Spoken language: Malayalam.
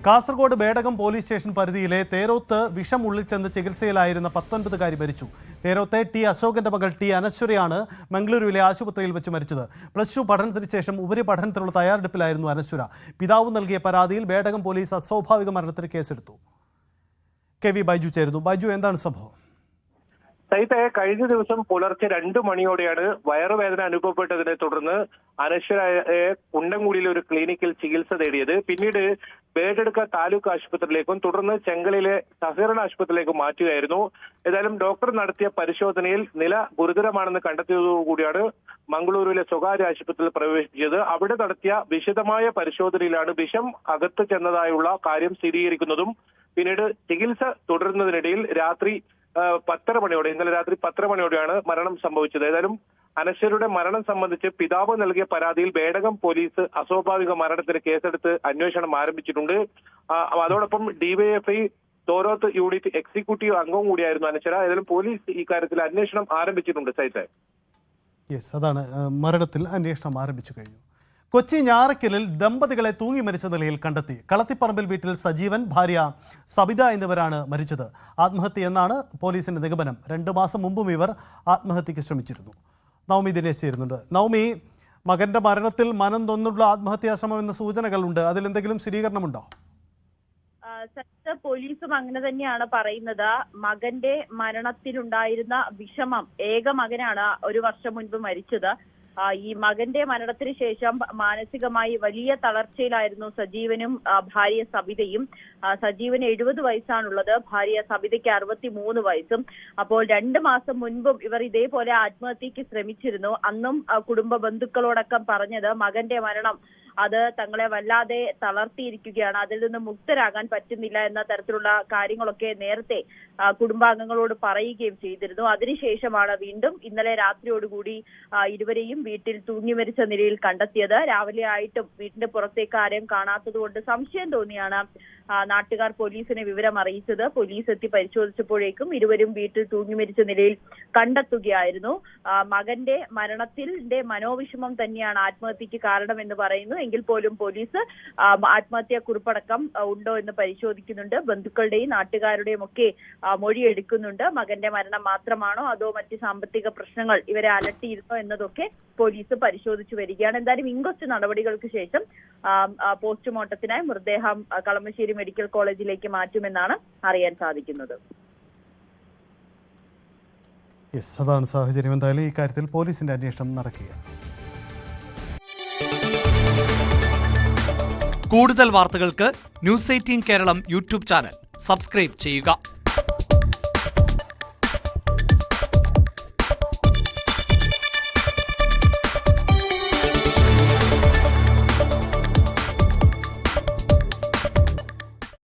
കാസർഗോഡ് ബേഡകം പോലീസ് സ്റ്റേഷൻ പരിധിയിലെ തേരോത്ത് വിഷം ഉള്ളിൽ ചെന്ന് ചികിത്സയിലായിരുന്ന 19-കാരി മരിച്ചു. തേരോത്തെ ടി അശോകന്റെ മകൾ ടി അനശ്വരയാണ് മംഗളൂരുവിലെ ആശുപത്രിയിൽ വെച്ച് മരിച്ചത്. +2 പഠനത്തിന് ശേഷം ഉപരിപഠനത്തിനുള്ള തയ്യാറെടുപ്പിലായിരുന്നു അനശ്വര. പിതാവ് നൽകിയ പരാതിയിൽ ബേഡകം പോലീസ് അസ്വാഭാവിക മരണത്തിന് കേസെടുത്തു. കെ വി ബൈജു ചേരുന്നു. ബൈജു, എന്താണ് സംഭവം? സൈത്തെ, കഴിഞ്ഞ ദിവസം പുലർച്ചെ 2 മണിയോടെയാണ് വയറുവേദന അനുഭവപ്പെട്ടതിനെ തുടർന്ന് അനശ്വരയെ കുണ്ടംകുടിയിലെ ഒരു ക്ലിനിക്കിൽ ചികിത്സ തേടിയത്. പിന്നീട് ബേഡെടുക്ക താലൂക്ക് ആശുപത്രിയിലേക്കും തുടർന്ന് ചെങ്കലിലെ സഹകരണ ആശുപത്രിയിലേക്കും മാറ്റുകയായിരുന്നു. ഏതായാലും ഡോക്ടർ നടത്തിയ പരിശോധനയിൽ നില ഗുരുതരമാണെന്ന് കണ്ടെത്തിയതോടുകൂടിയാണ് മംഗളൂരുവിലെ സ്വകാര്യ ആശുപത്രിയിൽ പ്രവേശിച്ചത്. അവിടെ നടത്തിയ വിശദമായ പരിശോധനയിലാണ് വിഷം അകത്ത് ചെന്നതായുള്ള കാര്യം സ്ഥിരീകരിക്കുന്നതും പിന്നീട് ചികിത്സ തുടരുന്നതിനിടയിൽ ഇന്നലെ രാത്രി 10:30 മണിയോടെയാണ് മരണം സംഭവിച്ചത്. ഏതായാലും അനശ്വരയുടെ മരണം സംബന്ധിച്ച് പിതാവ് നൽകിയ പരാതിയിൽ ബേഡകം പോലീസ് അസ്വാഭാവിക മരണത്തിന് കേസെടുത്ത് അന്വേഷണം ആരംഭിച്ചിട്ടുണ്ട്. അതോടൊപ്പം ഡിവൈഎഫ്ഐ തോരോത്ത് യൂണിറ്റ് എക്സിക്യൂട്ടീവ് അംഗവും കൂടിയായിരുന്നു അനശ്വര. ഏതായാലും പോലീസ് ഇക്കാര്യത്തിൽ അന്വേഷണം ആരംഭിച്ചിട്ടുണ്ട്. സൈത്തെ, അതാണ് മരണത്തിൽ അന്വേഷണം ആരംഭിച്ചു കഴിഞ്ഞു. കൊച്ചി ഞാറയ്ക്കലിൽ ദമ്പതികളെ തൂങ്ങി മരിച്ച നിലയിൽ കണ്ടെത്തി. കളത്തിപ്പറമ്പിൽ വീട്ടിൽ സജീവൻ, ഭാര്യ സബിത എന്നിവരാണ് മരിച്ചത്. ആത്മഹത്യ എന്നാണ് പോലീസിന്റെ നിഗമനം. 2 മാസം മുമ്പും ഇവർ ആത്മഹത്യക്ക് ശ്രമിച്ചിരുന്നു. നവമി ദിനേശ് ചേരുന്നുണ്ട്. നവമി, മകന്റെ മരണത്തിൽ മനം തൊന്നുള്ള ആത്മഹത്യാശ്രമം എന്ന സൂചനകളുണ്ട്. അതിലെന്തെങ്കിലും സ്ഥിരീകരണമുണ്ടോ? പോലീസും അങ്ങനെ തന്നെയാണ് പറയുന്നത്. മകന്റെ മരണത്തിലുണ്ടായിരുന്ന വിഷമം, ഏക മകനാണ് 1 വർഷം മുൻപ് മരിച്ചത്. ഈ മകന്റെ മരണത്തിന് ശേഷം മാനസികമായി വലിയ തളർച്ചയിലായിരുന്നു സജീവനും ഭാര്യ സബിതയും. സജീവന് 70 വയസ്സാണുള്ളത്, ഭാര്യ സബിതയ്ക്ക് 63 വയസ്സും. അപ്പോൾ 2 മാസം മുൻപും ഇവർ ഇതേപോലെ ആത്മഹത്യക്ക് ശ്രമിച്ചിരുന്നു. അന്നും കുടുംബ ബന്ധുക്കളോടക്കം പറഞ്ഞത് മകന്റെ മരണം അത് തങ്ങളെ വല്ലാതെ തളർത്തിയിരിക്കുകയാണ്, അതിൽ നിന്ന് മുക്തരാകാൻ പറ്റുന്നില്ല എന്ന തരത്തിലുള്ള കാര്യങ്ങളൊക്കെ നേരത്തെ കുടുംബാംഗങ്ങളോട് പറയുകയും ചെയ്തിരുന്നു. അതിനുശേഷമാണ് വീണ്ടും ഇന്നലെ രാത്രിയോടുകൂടി ഇരുവരെയും വീട്ടിൽ തൂങ്ങി മരിച്ച നിലയിൽ കണ്ടെത്തിയത്. രാവിലെ ആയിട്ടും വീടിന്റെ പുറത്തേക്ക് ആരെയും കാണാത്തത് കൊണ്ട് സംശയം തോന്നിയാണ് നാട്ടുകാർ പോലീസിനെ വിവരം അറിയിച്ചത്. പോലീസ് എത്തി പരിശോധിച്ചപ്പോഴേക്കും ഇരുവരും വീട്ടിൽ തൂങ്ങി മരിച്ച നിലയിൽ കണ്ടെത്തുകയായിരുന്നു. മകന്റെ മരണത്തിന്റെ മനോവിഷമം തന്നെയാണ് ആത്മഹത്യക്ക് കാരണമെന്ന് പറയുന്നു. എങ്കിൽ പോലും പോലീസ് ആത്മഹത്യാ കുറിപ്പടക്കം ഉണ്ടോ എന്ന് പരിശോധിക്കുന്നുണ്ട്. ബന്ധുക്കളുടെയും നാട്ടുകാരുടെയും ഒക്കെ മൊഴിയെടുക്കുന്നുണ്ട്. മകന്റെ മരണം മാത്രമാണോ അതോ മറ്റ് സാമ്പത്തിക പ്രശ്നങ്ങൾ ഇവരെ അലട്ടിയിരുന്നോ എന്നതൊക്കെ പോലീസ് പരിശോധിച്ചു വരികയാണ്. എന്തായാലും ഇൻക്വസ്റ്റ് നടപടികൾക്ക് ശേഷം പോസ്റ്റ്മോർട്ടത്തിനായി മൃതദേഹം കളമശ്ശേരി മെഡിക്കൽ കോളേജിലേക്ക് മാറ്റുമെന്നാണ് അറിയാൻ സാധിക്കുന്നത്. അതാണ് സാഹചര്യം. എന്തായാലും ഈ കാര്യത്തിൽ പോലീസിന്റെ അന്വേഷണം നടക്കുകയാണ്. കൂടുതൽ വാർത്തകൾക്ക് News 18 Keralam YouTube channel subscribe ചെയ്യുക.